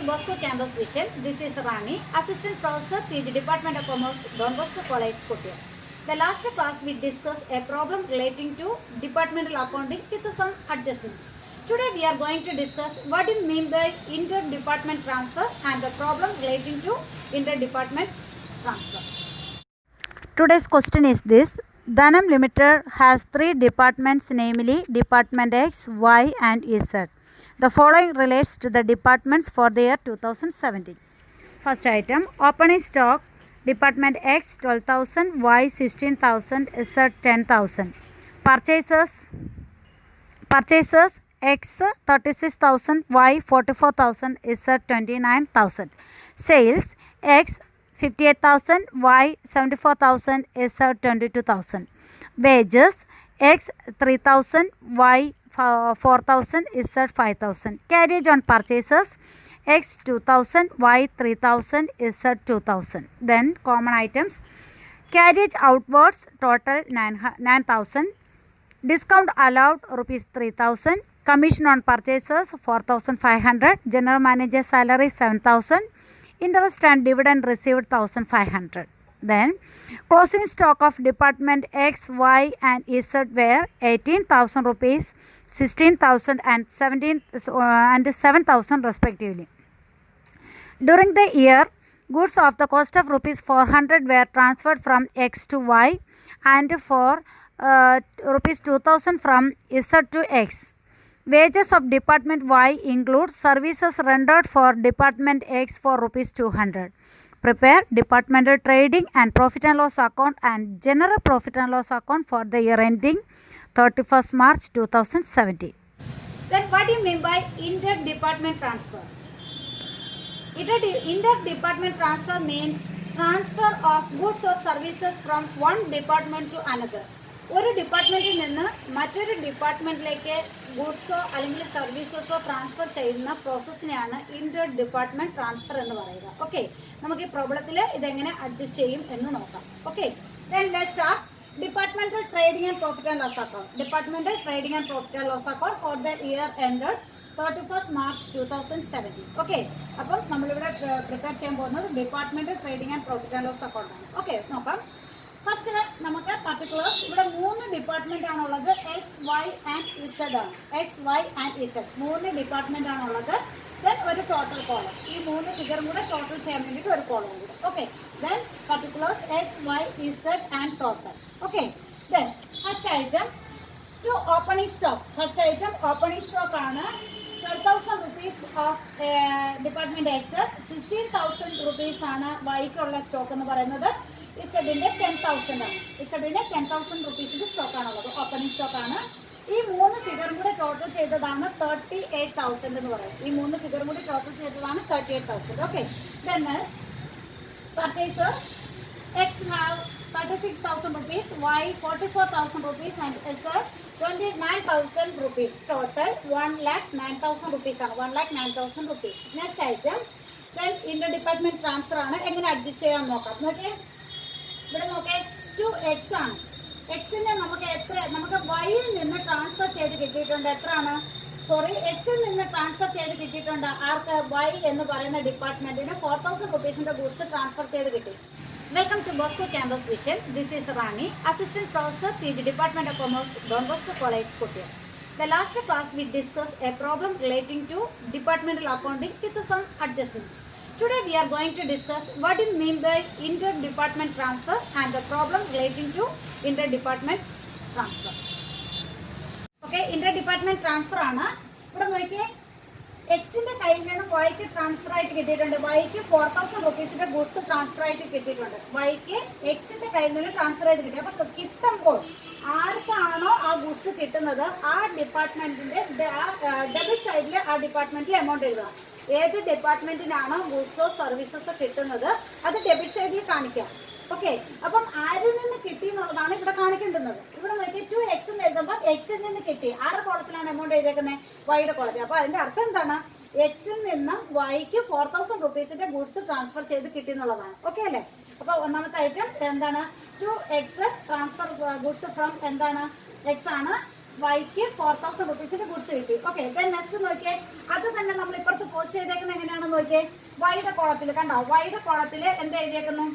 Bosco Campus Vision. This is Rani, Assistant Professor, PG Department of Commerce, Don Bosco College, Kottayam. The last class we discussed a problem relating to departmental accounting with some adjustments. Today we are going to discuss what do you mean by inter-department transfer and the problem relating to inter-department transfer. Today's question is this. Dhanam Limited has three departments, namely Department X, Y and Z. The following relates to the departments for the year 2017. First item, opening stock, Department X 12,000, Y 16,000, Z 10,000. Purchases X 36,000, Y 44,000, Z 29,000. Sales X 58,000, Y 74,000, Z 22,000. Wages X 3,000, Y 4,000, Z 5,000. Carriage on purchases X 2,000, Y 3,000, Z 2,000. Then common items. Carriage outwards total 9,000. Discount allowed rupees 3,000. Commission on purchases 4,500. General manager salary 7,000. Interest and dividend received 1,500. Then closing stock of Department X, Y and Z were 18,000 rupees, 16,000 and 7,000 respectively. During the year, goods of the cost of rupees 400 were transferred from X to Y and for rupees 2,000 from Z to X. Wages of Department Y include services rendered for Department X for rupees 200. Prepare departmental trading and profit and loss account and general profit and loss account for the year ending 31st March 2017. Then what do you mean by inter-department transfer? Inter-department transfer means transfer of goods or services from one department to another. ഒരു ഡിപ്പാർട്ട്മെൻറ്റിൽ നിന്ന് മറ്റൊരു ഡിപ്പാർട്ട്മെൻറ്റിലേക്ക് ഗുഡ്സോ അല്ലെങ്കിൽ സർവീസസോ transfer ചെയ്യുന്ന പ്രോസസ്സിനെയാണ് ഇൻ്റർ department transfer എന്ന് പറയുക. Okay, നമുക്ക് ഈ പ്രോബ്ലത്തിൽ ഇതെങ്ങനെ അഡ്ജസ്റ്റ് ചെയ്യും എന്ന് നോക്കാം. Okay, then let's start. Departmental trading and profit and loss account. Departmental trading and profit and loss account for the year ended 31st March 2017. Okay, അപ്പം നമ്മളിവിടെ പ്രിപ്പയർ ചെയ്യാൻ പോകുന്നത് departmental trading and profit and loss account ആണ്. Okay, നോക്കാം. First നമുക്ക് particulars ഇവിടെ 3 department ആണുള്ളത്. X, Y and Z ആണ്. X, Y and Z 3 department ആണുള്ളത്. ദെൻ ഒരു ടോട്ടൽ കോളം, ഈ 3 ഫിഗറും കൂടെ ടോട്ടൽ ചെയ്യാൻ വേണ്ടിയിട്ട് ഒരു കോളം കൂടെ. Okay, then particulars X, Y, Z and total. Okay, then first item to opening stock. First item opening stock ആണ്. 12,000 rupees of department X, 16,000 rupees ആണ് വൈക്കുള്ള സ്റ്റോക്ക് എന്ന് പറയുന്നത്. ഇസഡിൻ്റെ 10,000 ആണ്. ഇസഡിൻ്റെ 10,000 റുപ്പീസിൻ്റെ സ്റ്റോക്കാണുള്ളത്, ഓപ്പണിംഗ് സ്റ്റോക്കാണ്. ഈ 3 ഫിഗറും കൂടെ ടോട്ടൽ ചെയ്തതാണ് 38,000 എന്ന് പറയും. ഈ 3 ഫിഗറും കൂടി ടോട്ടൽ ചെയ്തതാണ് 38,000. Okay, then next purchases. X have 36,000 rupees, Y 44,000 rupees and Z 29,000 rupees. Total 1,09,000 rupees ആണ്. 1,09,000 rupees. Next item then inter department transfer ആണ്. എങ്ങനെ അഡ്ജസ്റ്റ് ചെയ്യാൻ നോക്കാം. നോക്കിയേ, ഇവിടെ നോക്കേ 2x ആണ്. എക്സിനെ നമുക്ക് വൈയിൽ നിന്ന് ട്രാൻസ്ഫർ ചെയ്ത് കിട്ടിയിട്ടുണ്ട്. എത്രയാണ്? സോറി, എക്സിൽ നിന്ന് ട്രാൻസ്ഫർ ചെയ്ത് കിട്ടിയിട്ടുണ്ട്. ആർക്ക്? വൈ എന്ന് പറയുന്ന ഡിപ്പാർട്ട്മെന്റിന് 4,000 റുപ്പീസിന്റെ ഗുഡ്സ് ട്രാൻസ്ഫർ ചെയ്ത് കിട്ടി. Welcome to Bosco campus vision. This is Rani, assistant professor, PG department of commerce, Don Bosco college, Kottiyam. The last class we discussed a problem relating to departmental accounting with some adjustments. Today we are going to discuss what do you mean by inter-department transfer and the problem relating to inter-department transfer. Okay, inter-department transfer ആണ്. ഇവിടെ നോക്കിയേ, എക്സിന്റെ കയ്യിൽ നിന്ന് വൈക്ക് transfer ആയിട്ട് കിട്ടിയിട്ടുണ്ട്. വൈക്ക് 4,000 റുപ്പീസിന്റെ ഗുഡ്സ് ട്രാൻസ്ഫർ ആയിട്ട് കിട്ടിയിട്ടുണ്ട്. വൈക്ക് എക്സിന്റെ കയ്യിൽ നിന്ന് ട്രാൻസ്ഫർ ചെയ്ത് കിട്ടി. അപ്പൊ കിട്ടുമ്പോൾ ആർക്കാണോ ആ ഗുഡ്സ് കിട്ടുന്നത് ആ ഡിപ്പാർട്ട്മെന്റിന്റെ ഡെബിറ്റ് സൈഡിൽ ആ ഡിപ്പാർട്ട്മെന്റിൽ എമൗണ്ട് എഴുതുക. ഏത് ഡിപ്പാർട്ട്മെന്റിനാണോ ഗുഡ്സോ സർവീസസോ കിട്ടുന്നത് അത് ഡെബിറ്റ് സൈഡിൽ കാണിക്കാം. ഓക്കെ, അപ്പം ആരിൽ നിന്ന് കിട്ടി എന്നുള്ളതാണ് ഇവിടെ കാണിക്കേണ്ടുന്നത്. ഇവിടെ നോക്കി 2x എന്ന് എഴുതുമ്പോൾ എക്സിൽ നിന്ന് കിട്ടി. ആരുടെ കോളത്തിലാണ് എമൗണ്ട് എഴുതിയേക്കുന്നത്? വൈയുടെ കോളത്തിൽ. അപ്പോൾ അതിന്റെ അർത്ഥം എന്താണ്? എക്സിൽ നിന്ന് വൈക്ക് 4,000 റുപ്പീസിന്റെ ഗുഡ്സ് ട്രാൻസ്ഫർ ചെയ്ത് കിട്ടി എന്നുള്ളതാണ്. ഓക്കെ അല്ലേ? അപ്പോൾ ഒന്നാമത്തെ ഐറ്റം എന്താണ്? 2x ട്രാൻസ്ഫർ ഗുഡ്സ് ഫ്രം എന്താണ്? എക്സ് ആണ്. വൈക്ക് 4,000 റുപ്പീസിന്റെ ഗുഡ്സ് കിട്ടി. ഓക്കെ, ദെൻ നെക്സ്റ്റ് നോക്കിയേ, അത് തന്നെ നമ്മൾ ഇപ്പുറത്ത് പോസ്റ്റ് ചെയ്തേക്കുന്നത് എങ്ങനെയാണ് എങ്ങനെയാണെന്ന് നോക്കിയേ. വൈയുടെ കോളത്തിൽ കണ്ടോ, വൈയുടെ കോളത്തിൽ എന്ത് എഴുതിയേക്കുന്നു,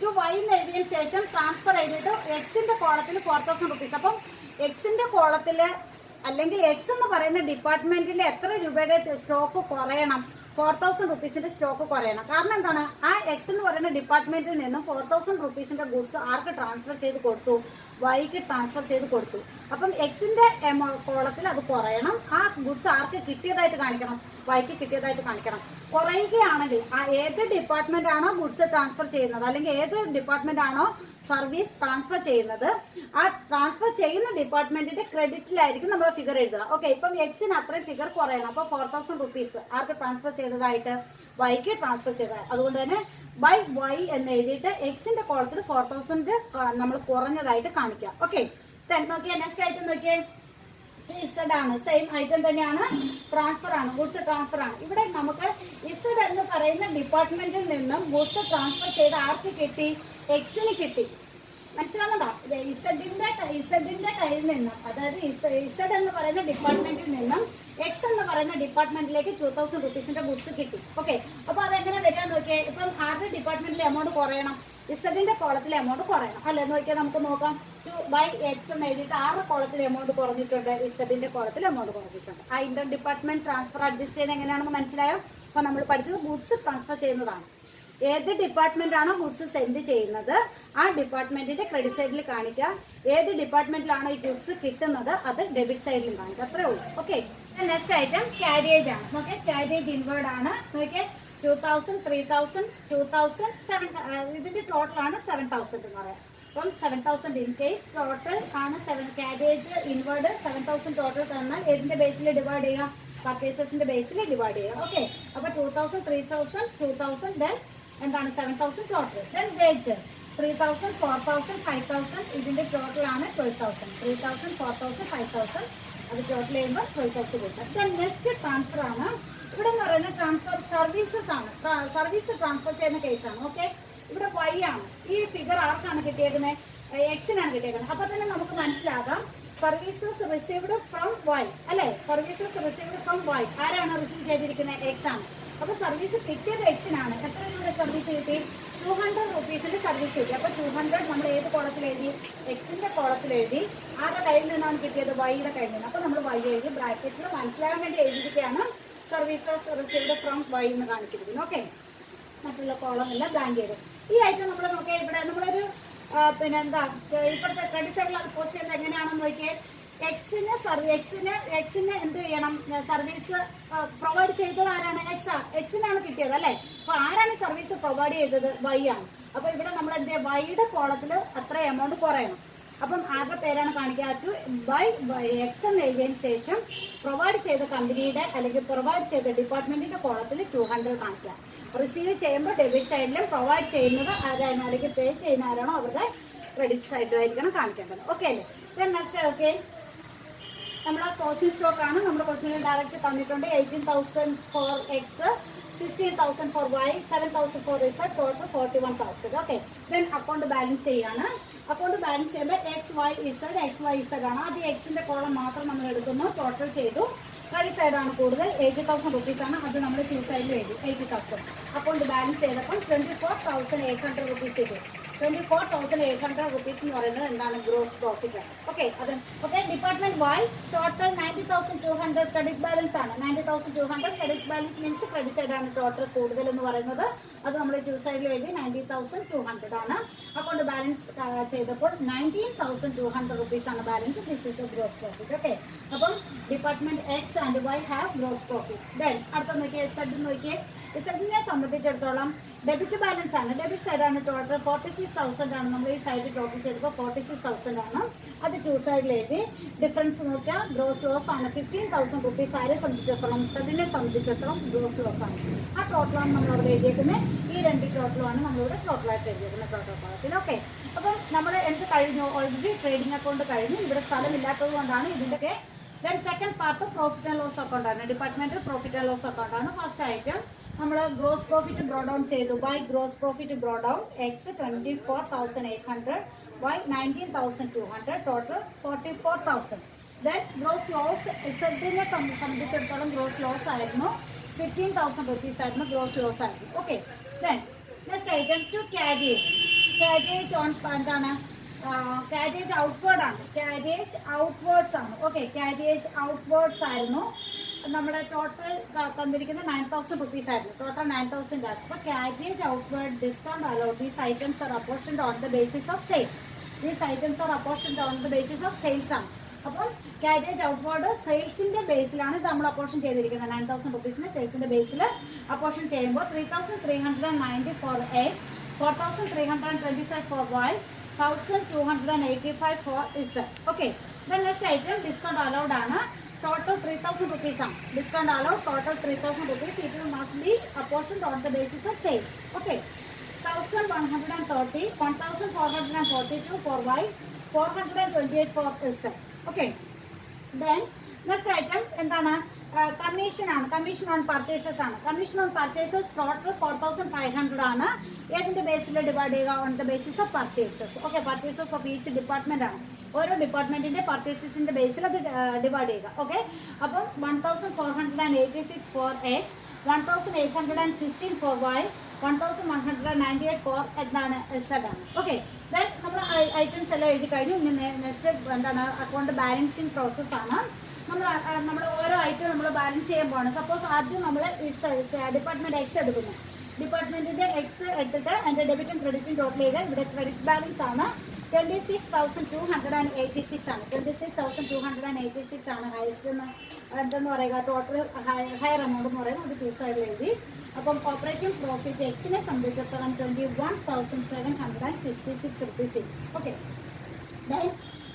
ടു വൈ എന്ന് എഴുതിയതിന് ശേഷം ട്രാൻസ്ഫർ എഴുതിയിട്ട് എക്സിന്റെ കോളത്തിൽ 4000 റുപ്പീസ്. അപ്പം എക്സിന്റെ കോളത്തിൽ അല്ലെങ്കിൽ എക്സ് എന്ന് പറയുന്ന ഡിപ്പാർട്ട്മെന്റിൽ എത്ര രൂപയുടെ സ്റ്റോക്ക് കുറയണം, 4000 റുപ്പീസിന്റെ സ്റ്റോക്ക് കുറയണം. കാരണം എന്താണ്, ആ എക്സ് എന്ന് പറയുന്ന ഡിപ്പാർട്ട്മെന്റിൽ നിന്നും 4000 റുപ്പീസിന്റെ ഗുഡ്സ് ആർക്ക് ട്രാൻസ്ഫർ ചെയ്ത് കൊടുത്തു, വൈക്ക് ട്രാൻസ്ഫർ ചെയ്ത് കൊടുത്തു. അപ്പം എക്സിന്റെ കോളത്തിൽ അത് കുറയണം, ആ ഗുഡ്സ് ആർക്ക് കിട്ടിയതായിട്ട് കാണിക്കണം, വൈക്ക് കിട്ടിയതായിട്ട് കാണിക്കണം. കുറയുകയാണെങ്കിൽ ആ ഏത് ഡിപ്പാർട്ട്മെന്റ് ആണോ ഗുഡ്സ് ട്രാൻസ്ഫർ ചെയ്യുന്നത് അല്ലെങ്കിൽ ഏത് ഡിപ്പാർട്ട്മെന്റ് ആണോ സർവീസ് ട്രാൻസ്ഫർ ചെയ്യുന്നത്, ആ ട്രാൻസ്ഫർ ചെയ്യുന്ന ഡിപ്പാർട്ട്മെന്റിന്റെ ക്രെഡിറ്റിലായിരിക്കും നമ്മൾ ഫിഗർ എഴുതുക. ഓക്കെ, ഇപ്പം എക്സിന് അത്രയും ഫിഗർ കുറയണം. അപ്പോൾ 4000 റുപ്പീസ് ആർക്ക് ട്രാൻസ്ഫർ ചെയ്തതായിട്ട്, വൈക്ക് ട്രാൻസ്ഫർ ചെയ്തത്. അതുകൊണ്ട് തന്നെ ബൈ വൈ എന്ന് എഴുതിയിട്ട് എക്സിന്റെ കോളത്തിൽ 4000 നമ്മൾ കുറഞ്ഞതായിട്ട് കാണിക്കാം. ഓക്കെ, നോക്കിയാൽ നെക്സ്റ്റ് ഐറ്റം നോക്കിയേ, ഇസഡ് ആണ്, സെയിം ഐറ്റം തന്നെയാണ്, ട്രാൻസ്ഫർ ആണ്, ഗുഡ്സ് ട്രാൻസ്ഫർ ആണ്. ഇവിടെ നമുക്ക് ഇസഡ് എന്ന് പറയുന്ന ഡിപ്പാർട്ട്മെന്റിൽ നിന്നും ഗുഡ്സ് ട്രാൻസ്ഫർ ചെയ്ത് ആർക്ക് കിട്ടി, എക്സിന് കിട്ടി. മനസ്സിലാവുന്നുണ്ടോ? ഇസഡിന്റെ കയ്യിൽ നിന്നും, അതായത് ഇസഡ് എന്ന് പറയുന്ന ഡിപ്പാർട്ട്മെന്റിൽ നിന്നും എക്സ് എന്ന് പറയുന്ന ഡിപ്പാർട്ട്മെന്റിലേക്ക് 2000 റുപ്പീസിന്റെ ഗുഡ്സ് കിട്ടി. ഓക്കെ, അപ്പൊ അതെങ്ങനെ വരാൻ നോക്കിയാൽ, ഇപ്പം ആരുടെ ഡിപ്പാർട്ട്മെന്റിലെ എമൗണ്ട് കുറയണം, ഇസഡിന്റെ കോളത്തിലെ എമൗണ്ട് കുറയണം അല്ലെ. നോക്കിയാൽ നമുക്ക് നോക്കാം, 2/x എന്ന് എഴുതിയിട്ട് 6 കോളത്തിൽ എമൗണ്ട് കുറഞ്ഞിട്ടുണ്ട്, ഇസഡിന്റെ കോളത്തിൽ എമൗണ്ട് കുറഞ്ഞിട്ടുണ്ട്. ആ ഇന്റർ ഡിപ്പാർട്ട്മെന്റ് ട്രാൻസ്ഫർ അഡ്ജസ്റ്റ് ചെയ്യുന്നത് എങ്ങനെയാണെന്ന് മനസ്സിലായോ? അപ്പൊ നമ്മൾ പഠിച്ചത് ഗുഡ്സ് ട്രാൻസ്ഫർ ചെയ്യുന്നതാണ്. ഏത് ഡിപ്പാർട്ട്മെന്റ് ആണോ ഗുഡ്സ് സെൻഡ് ചെയ്യുന്നത് ആ ഡിപ്പാർട്ട്മെന്റിന്റെ ക്രെഡിറ്റ് സൈഡിൽ കാണിക്കുക, ഏത് ഡിപ്പാർട്ട്മെന്റിലാണോ ഈ ഗുഡ്സ് കിട്ടുന്നത് അത് ഡെബിറ്റ് സൈഡിലും കാണിക്കുക. അത്രേ ഉള്ളൂ. ഓക്കെ, നെക്സ്റ്റ് ഐറ്റം ക്യാരിയേജ് ആണ്. ഓക്കെ, ക്യാരിയേജ് ഇൻവേർഡ് ആണ്. നോക്കിയേ, 2000, 3000, 2000, 7 ഇതിന്റെ ടോട്ടൽ ആണ് 7000 എന്ന് പറയാം. അപ്പം 7000 ഇൻ കേസ് ടോട്ടൽ ആണ് 7 ക്യാരിയേജ് ഇൻവേർഡ് 7000 ടോട്ടൽ തന്നാൽ ഏതിന്റെ ബേസിൽ ഡിവൈഡ് ചെയ്യാം, പർച്ചേസസിന്റെ ബേസിൽ ഡിവൈഡ് ചെയ്യാം. ഓക്കെ, അപ്പൊ 2000, 3000, 2000 ദെൻ എന്താണ് 7000 ടോട്ടൽ. ദെൻ വേജസ് 3000, 4000, 5000 ഇതിന്റെ ടോട്ടൽ ആണ് 12,000. 3000, 4000, 5000 അത് ടോട്ടൽ ചെയ്യുമ്പോൾ 12,000 കിട്ടും. ദെൻ നെക്സ്റ്റ് ട്രാൻസ്ഫർ ആണ്. ഇവിടെ എന്ന് പറയുന്നത് ട്രാൻസ്ഫർ സർവീസസ് ആണ്, സർവീസ് ട്രാൻസ്ഫർ ചെയ്യുന്ന കേസാണ്. ഓക്കെ, ഇവിടെ വൈ ആണ്. ഈ ഫിഗർ ആർക്കാണ് കിട്ടിയേക്കുന്നത്, എക്സിനാണ് കിട്ടിയേക്കുന്നത്. അപ്പൊ തന്നെ നമുക്ക് മനസ്സിലാകാം സർവീസസ് റിസീവ്ഡ് ഫ്രം വൈ അല്ലെ, സർവീസസ് റിസീവ്ഡ് ഫ്രം വൈ ആരാണ് റിസീവ് ചെയ്തിരിക്കുന്നത്, എക്സ് ആണ്. അപ്പൊ സർവീസ് കിട്ടിയത് എക്സിനാണ്. എത്ര രൂപയുടെ സർവീസ് കിട്ടി, 200 റുപ്പീസിന്റെ സർവീസ് കിട്ടി. അപ്പൊ 200 നമ്മൾ ഏത് കോളത്തിൽ എഴുതി, എക്സിന്റെ കോളത്തിൽ എഴുതി. ആരുടെ കയ്യിൽ നിന്നാണ് കിട്ടിയത്, വൈയുടെ കയ്യിൽ നിന്ന്. അപ്പൊ നമ്മൾ വൈ എഴുതി, ബ്രാക്കറ്റിൽ മനസ്സിലാകാൻ വേണ്ടി എഴുതിയിട്ടാണ് സർവീസസ് റിസീവ്ഡ് ഫ്രം വൈ എന്ന് കാണിച്ചിരിക്കുന്നത്. ഓക്കെ, മറ്റുള്ള കോളം എല്ലാം ബ്ലാങ്ക് ചെയ്തു. ഈ ഐറ്റം നമ്മൾ നോക്കിയാൽ ഇവിടെ നമ്മളൊരു പിന്നെ എന്താ ഇപ്പോഴത്തെ ക്രെഡിറ്റ് സൈഡിൽ അത് പോസ്റ്റ് ചെയ്യുന്നത് എങ്ങനെയാണെന്ന് നോക്കിയാൽ, എക്സിന് എന്ത് ചെയ്യണം, സർവീസ് പ്രൊവൈഡ് ചെയ്തത് ആരാണ്, എക്സിനാണ് കിട്ടിയത് അല്ലെ. അപ്പൊ ആരാണ് ഈ സർവീസ് പ്രൊവൈഡ് ചെയ്തത്, വൈ ആണ്. അപ്പൊ ഇവിടെ നമ്മൾ എന്ത് ചെയ്യുക, വൈയുടെ കോളത്തിൽ അത്ര എമൗണ്ട് കുറയണം. അപ്പം ആരുടെ പേരാണ് കാണിക്കുക, ടു ബൈ എക്സ് എന്ന് എഴുതിയതിന് ശേഷം പ്രൊവൈഡ് ചെയ്ത കമ്പനിയുടെ അല്ലെങ്കിൽ പ്രൊവൈഡ് ചെയ്ത ഡിപ്പാർട്ട്മെന്റിന്റെ കോളത്തിൽ 200 കാണിക്കുക. റിസീവ് ചെയ്യുമ്പോൾ ഡെബിറ്റ് സൈഡിലും പ്രൊവൈഡ് ചെയ്യുന്നത് ആരാണ് അല്ലെങ്കിൽ പേ ചെയ്യുന്ന ആരാണോ അവരുടെ ക്രെഡിറ്റ് സൈഡിലായിരിക്കണം കാണിക്കേണ്ടത്. ഓക്കെ അല്ലേ. ദെൻ നെക്സ്റ്റ് ഓക്കെ, നമ്മുടെ ക്ലോസിംഗ് സ്റ്റോക്ക് ആണ്. നമ്മുടെ ക്വസ്റ്റ്യനിൽ ഡയറക്റ്റ് തന്നിട്ടുണ്ട് 18,000 for X, 16,000 for Y, 7,000 for Z, total 41,000. Okay, then account balance ചെയ്യാണ്. അക്കൗണ്ട് ബാലൻസ് ചെയ്യുമ്പോൾ എക്സ് വൈ ഇസഡ് ആണ്. ആദ്യം എക്സിന്റെ കോളം മാത്രം നമ്മൾ എടുക്കുന്നു, ടോട്ടൽ ചെയ്തു. ക്രെഡിറ്റ് സൈഡാണ് കൂടുതൽ, 80,000 റുപ്പീസ് ആണ്. അത് നമ്മൾ ടു സൈഡിൽ എഴുതി 80,000. അക്കൗണ്ട് ബാലൻസ് ചെയ്തപ്പോൾ 24,800 റുപ്പീസ് കിട്ടും. 24,800 റുപ്പീസ് എന്ന് പറയുന്നത് എന്താണ്, ഗ്രോസ് പ്രോഫിറ്റ് ആണ്. ഓക്കെ, അത് okay. Department Y total 90,200 credit balance ആണ്. 90,200 ക്രെഡിറ്റ് ബാലൻസ് മീൻസ് ക്രെഡിറ്റ് സൈഡാണ് ടോട്ടൽ കൂടുതൽ എന്ന് പറയുന്നത്. അത് നമ്മൾ ടു സൈഡിൽ എഴുതി 90,200 ആണ്. അക്കൗണ്ട് ബാലൻസ് ചെയ്തപ്പോൾ 19,200 റുപ്പീസ് ആണ് balance. This is the gross profit. Okay, അപ്പം department X and Y have gross profit. Then അടുത്ത നോക്കിയേ, ഇസഡ് നോക്കിയേ. ഇസഡിനെ സംബന്ധിച്ചിടത്തോളം ഡെബിറ്റ് ബാലൻസ് ആണ്, ഡെബിറ്റ് സൈഡാണ് ടോട്ടൽ 46,000 ആണ്. നമ്മൾ ഈ സൈഡ് ടോട്ടൽ ചെയ്തപ്പോൾ 46,000 ആണ്. അത് ടു സൈഡിൽ എഴുതി. ഡിഫറൻസ് നോക്കിയാൽ ഗ്രോസ് ലോസ് ആണ് 15,000 റുപ്പീസ്. ആരെ സംബന്ധിച്ചിടത്തോളം, ഇസഡിനെ സംബന്ധിച്ചിടത്തോളം ഗ്രോസ് ലോസ് ആണ്. ആ ടോട്ടലാണ് നമ്മൾ അവിടെ എഴുതിയേക്കുന്നത്. ഈ രണ്ട് ടോട്ടലുമാണ് നമ്മളിവിടെ ടോട്ടലായിട്ട് എഴുതിയേക്കുന്നത് ടോട്ടൽ ഭാഗത്തിൽ. ഓക്കെ, അപ്പം നമ്മൾ എന്ത് കഴിഞ്ഞു, ഓൾറെഡി ട്രേഡിംഗ് അക്കൗണ്ട് കഴിഞ്ഞു. ഇവിടെ സ്ഥലമില്ലാത്തത് കൊണ്ടാണ് ഇതിൻ്റെയൊക്കെ. Then second part profit and loss account ആണ്. Department profit and loss account ആണ്. ഫസ്റ്റ് ഐറ്റം നമ്മൾ ഗ്രോസ് പ്രോഫിറ്റ് ബ്രോ ഡൗൺ ചെയ്തു. By gross profit brought down X 24,800, Y 19,200, total 44,000. Then gross loss ഇസഡിനെ സംബന്ധിച്ചിടത്തോളം ഗ്രോസ് ലോസ് ആയിരുന്നു 15,000 rupees ആയിരുന്നു gross loss ആയിരുന്നു. Okay. Then next item to carriage. Carriage on എന്താണ്, carriage outward ആണ്, carriage outwards ആണ്. Okay, carriage outwards ആയിരുന്നു നമ്മുടെ ടോട്ടൽ തന്നിരിക്കുന്ന 9,000 rupees ആയിരുന്നു. ടോട്ടൽ 9,000 ആയിരുന്നു. അപ്പോൾ carriage outward discount allowed these items are apportioned on the basis of sales. These items are apportioned on the basis of sales ആണ്. അപ്പോൾ ക്യാരേജ് ഔട്ട്വേർഡ് സെയിൽസിന്റെ ബേസിലാണ് ഇത് നമ്മൾ അപ്പോർഷൻ ചെയ്തിരിക്കുന്നത്. 9,000 rupeesന് സെയിൽസിന്റെ ബേസിൽ അപ്പോർഷൻ ചെയ്യുമ്പോൾ 3,390 for X, 4,325 for Y, 1,285 for Z. Okay. Then next item discount allowed ആണ്. Total 3,000 rupees ആണ്. Discount allowed total 3,000 rupees. It must be apportioned on the basis of sales. Okay. 1,130, 1,442 for Y, 428 for Z. Okay. Then next item എന്താണ്, commission ആണ്. Commission on purchases ആണ്. Commission on purchases total 4,500 ആണ്. ഏതിന്റെ ബേസിൽ divide ചെയ്യുക? On the basis of purchases. Okay, purchases of each department ആണ്. ഓരോ ഡിപ്പാർട്ട്മെന്റിന്റെ പർച്ചേസസിന്റെ ബേസിൽ അത് ഡിവൈഡ് ചെയ്യുക. ഓക്കെ. അപ്പം 1,486 for X, 1,816 for Y, 1,198 for എന്താണ് ഇസഡ് ആണ്. ഓക്കെ. ദെൻ നമ്മൾ ഐറ്റംസ് എല്ലാം എഴുതി കഴിഞ്ഞു. ഇനി നെക്സ്റ്റ് എന്താണ്, അക്കൗണ്ട് ബാലൻസിങ് പ്രോസസ്സാണ്. നമ്മൾ ഓരോ ഐറ്റം നമ്മൾ ബാലൻസ് ചെയ്യാൻ പോകണം. സപ്പോസ് ആദ്യം നമ്മൾ ഡിപ്പാർട്ട്മെന്റ് എക്സ് എടുക്കുന്നു. ഡിപ്പാർട്ട്മെന്റിന്റെ എക്സ് എടുത്തിട്ട് അതിന്റെ ഡെബിറ്റും ക്രെഡിറ്റും ടോട്ടൽ ചെയ്ത് ഇവിടെ ക്രെഡിറ്റ് ബാലൻസ് ആണ് 26,286 ആണ്. 26,286 ആണ് ഹയസ്റ്റ് എന്തെന്ന് പറയുക, ടോട്ടൽ ഹയർ എമൗണ്ട് എന്ന് പറയുന്നത്. അത് 2 സൈഡിൽ എഴുതി. അപ്പം ഓപ്പറേറ്റിംഗ് പ്രോഫിറ്റ് എക്സിനെ സംബന്ധിച്ചിടത്തോളം 21,766 rupees. Okay. Then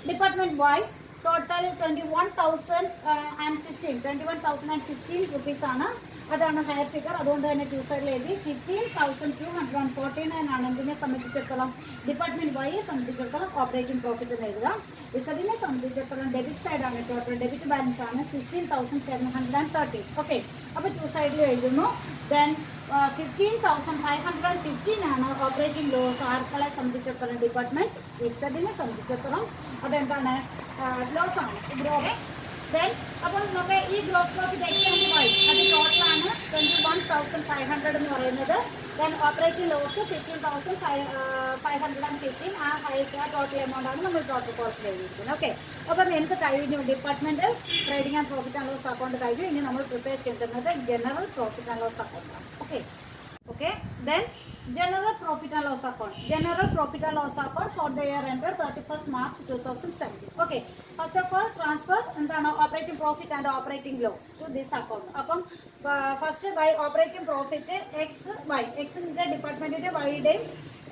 department Y total 21,016 rupees ആണ്. അതാണ് ഹയർ ഫിഗർ. അതുകൊണ്ട് തന്നെ 2 സൈഡിൽ എഴുതി. 15,249 ആണ് ഇതിനെ സംബന്ധിച്ചിടത്തോളം ഡിപ്പാർട്ട്മെന്റ് വൈയെ സംബന്ധിച്ചിടത്തോളം ഓപ്പറേറ്റിംഗ് പ്രോഫിറ്റ് എന്ന് എഴുതുക. ഇസഡിനെ സംബന്ധിച്ചിടത്തോളം ഡെബിറ്റ് സൈഡ് ആണ്. ടോട്ടൽ ഡെബിറ്റ് ബാലൻസ് ആണ് 16,730. ഓക്കെ. അപ്പോൾ 2 സൈഡിൽ എഴുതുന്നു. ദെൻ 15,515 ആണ് ഓപ്പറേറ്റിംഗ് ലോസ്. ആർക്കളെ സംബന്ധിച്ചിടത്തോളം ഡിപ്പാർട്ട്മെന്റ് ഇസഡിനെ സംബന്ധിച്ചിടത്തോളം അതെന്താണ്, ലോസ് ആണ്. ഗ്രോസ്. ദെൻ അപ്പം നമുക്ക് ഈ gross profit X and Y അത് ടോട്ടലാണ് 21,500 എന്ന് പറയുന്നത്. Then operating loss 15,515. ആ ഹൈസ്റ്റ് ആ ടോട്ടൽ എമൗണ്ട് ആണ് നമ്മൾ ടോട്ടൽ കോസ്റ്റ് എഴുതിയിരിക്കുന്നത്. ഓക്കെ. അപ്പം എനിക്ക് കഴിഞ്ഞു department trading and profit and loss account കഴിഞ്ഞു. ഇനി നമ്മൾ പ്രിപ്പയർ ചെയ്യുന്നത് ജനറൽ പ്രോഫിറ്റ് ആൻഡ് ലോസ് അക്കൗണ്ടാണ്. Okay. Okay. Then general profit and loss account. General profit and loss account for the year ended 31st March 2017. Okay. First of all, transfer എന്താണ് operating profit and operating loss to this account. അപ്പം first by operating profit X Y, എക്സിൻ്റെ ഡിപ്പാർട്ട്മെൻറ്റിൻ്റെ വൈയുടെയും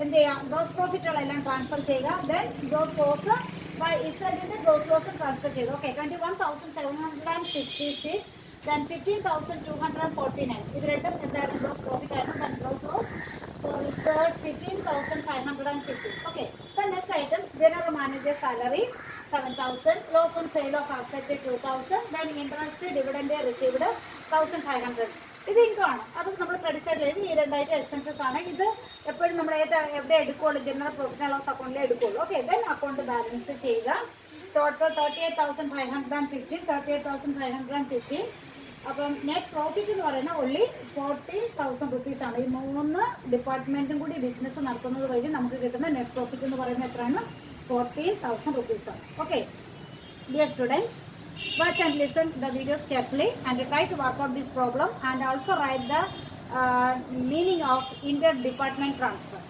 എന്ത് ചെയ്യുക, gross പ്രോഫിറ്റുകളെല്ലാം transfer ചെയ്യുക. Then gross loss by ഇസഡിൻ്റെ ഗ്രോസ് ലോസ് ട്രാൻസ്ഫർ ചെയ്തു. ഓക്കെ. 21,756. Then 15,249. ഇത് രണ്ടും എന്തായിരുന്നു, ഗ്രോസ് പ്രോഫിറ്റ് ആയിരുന്നു. Then gross loss for third 15,550. Okay. The next items, general manager salary 7,000, loss on sale of asset 2,000, then interest dividend received 1,500. ഇത് income ആണ്. അത് നമ്മൾ ക്രെഡിറ്റ് സൈഡിൽ എഴുതി. ഈ രണ്ടായിട്ട് എക്സ്പെൻസസ് ആണ്. ഇത് എപ്പോഴും നമ്മൾ എവിടെ എടുക്കുകയുള്ളൂ, ജനറൽ പ്രോഫിറ്റ് ആൻഡ് ലോസ് അക്കൗണ്ടിൽ എടുക്കുകയുള്ളൂ. ഓക്കെ. ദെൻ അക്കൗണ്ട് ബാലൻസ് ചെയ്യുക. ടോട്ടൽ 38,515, 38,515. അപ്പം നെറ്റ് പ്രോഫിറ്റ് എന്ന് പറയുന്നത് ഓൺലി 14,000 rupees ആണ്. ഈ 3 ഡിപ്പാർട്ട്മെൻറ്റും കൂടി ബിസിനസ് നടത്തുന്നത് വഴി നമുക്ക് കിട്ടുന്ന നെറ്റ് പ്രോഫിറ്റ് എന്ന് പറയുന്നത് എത്രയാണ്? 14,000 rupees ആണ്. Okay. Dear students, watch and listen the videos carefully and try to work out this problem and also write the meaning of inter-department transfer.